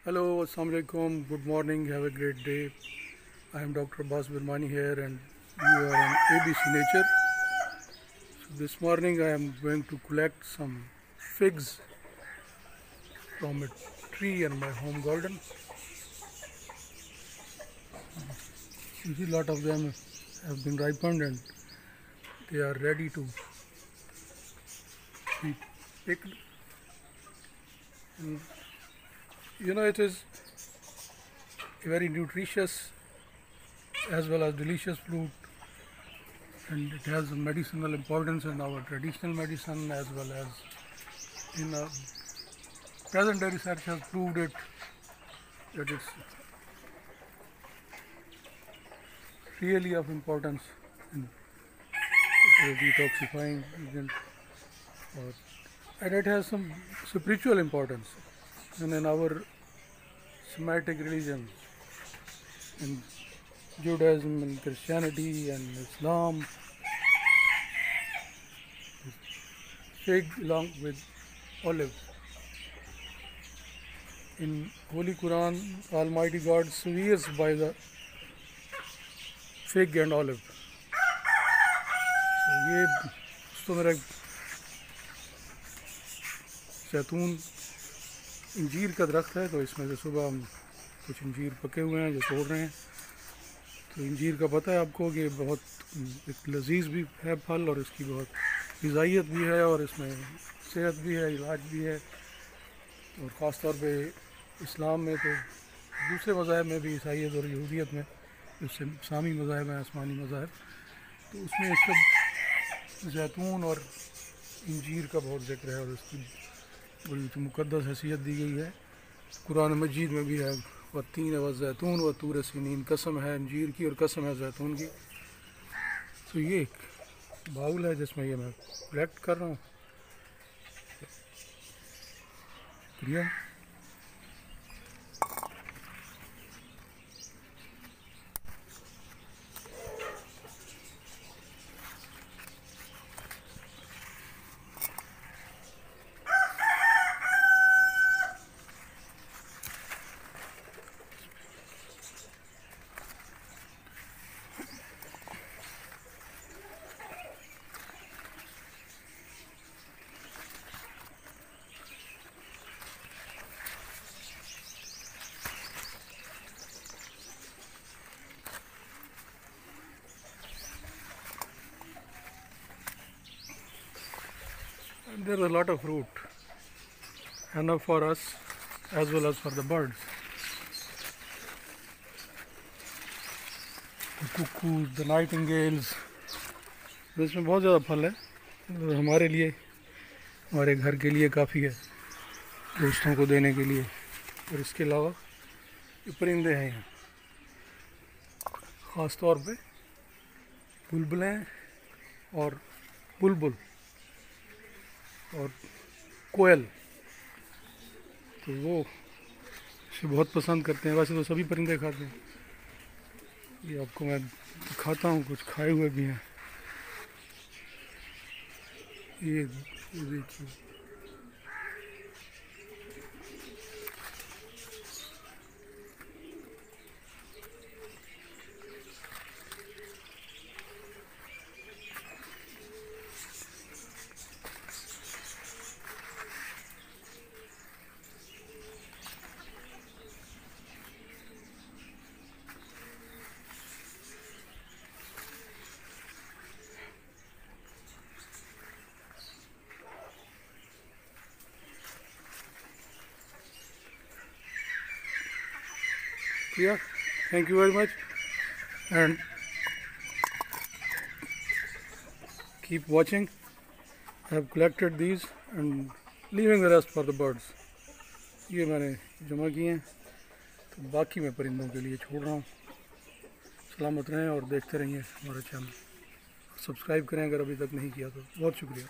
Hello, Assalamu alaikum, good morning, have a great day. I am Dr. Abbas Birmani here and you are on ABC Nature. So this morning I am going to collect some figs from a tree in my home garden. You see a lot of them have been ripened and they are ready to be picked. And you know, it is a very nutritious as well as delicious fruit, and it has a medicinal importance in our traditional medicine as well as in present day research has proved it that it's really of importance in detoxifying agent, and it has some spiritual importance. And in our Semitic religion, in Judaism and Christianity and Islam, fig along with olive. In Holy Quran, Almighty God swears by the fig and olive. So ये तो मेरा जैतून इंजीर का दरख्त है, तो इसमें से सुबह हम कुछ इंजीर पके हुए हैं जो तोड़ रहे हैं। तो इंजीर का पता है आपको कि बहुत एक लज़ीज़ भी है फल और इसकी बहुत غذائیت भी है और इसमें सेहत भी है, इलाज भी है। और ख़ास तौर पे इस्लाम में, तो दूसरे मज़ाहब में भी, ईसाईयत और यहूदियत में, उससे सामी मज़ाहब हैं, आसमानी मज़ाहब, तो उसमें इसका जैतून और इंजीर का बहुत ज़िक्र है और उसकी बड़ी मुक़द्दस हैसियत दी गई है। कुरान मजीद में भी है, वत्तीन व जैतून व तूर सिनीन, कसम है अंजीर की और कसम है जैतून की। तो ये एक बाउल है जिसमें ये मैं कलेक्ट कर रहा हूँ। शुक्रिया। There is a lot of fruit, enough for us as well as for the birds. The cuckoos, the nightingales, इसमें बहुत ज़्यादा फल है और हमारे लिए, हमारे घर के लिए काफ़ी है, दोस्तों को देने के लिए। और इसके अलावा ये परिंदे हैं यहाँ, ख़ास तौर पे बुलबुलें और बुलबुल और कोयल, तो वो इसे बहुत पसंद करते हैं। वैसे तो सभी परिंदे खाते हैं। ये आपको मैं दिखाता हूँ, कुछ खाए हुए भी हैं। ये देखिए, yeah, thank you very much and keep watching. I have collected these and leaving the rest for the birds. ये मैंने जमा किए हैं, तो बाकी मैं परिंदों के लिए छोड़ रहा हूँ। सलामत रहें और देखते रहिए हमारा चैनल। सब्सक्राइब करें अगर अभी तक नहीं किया तो। बहुत शुक्रिया।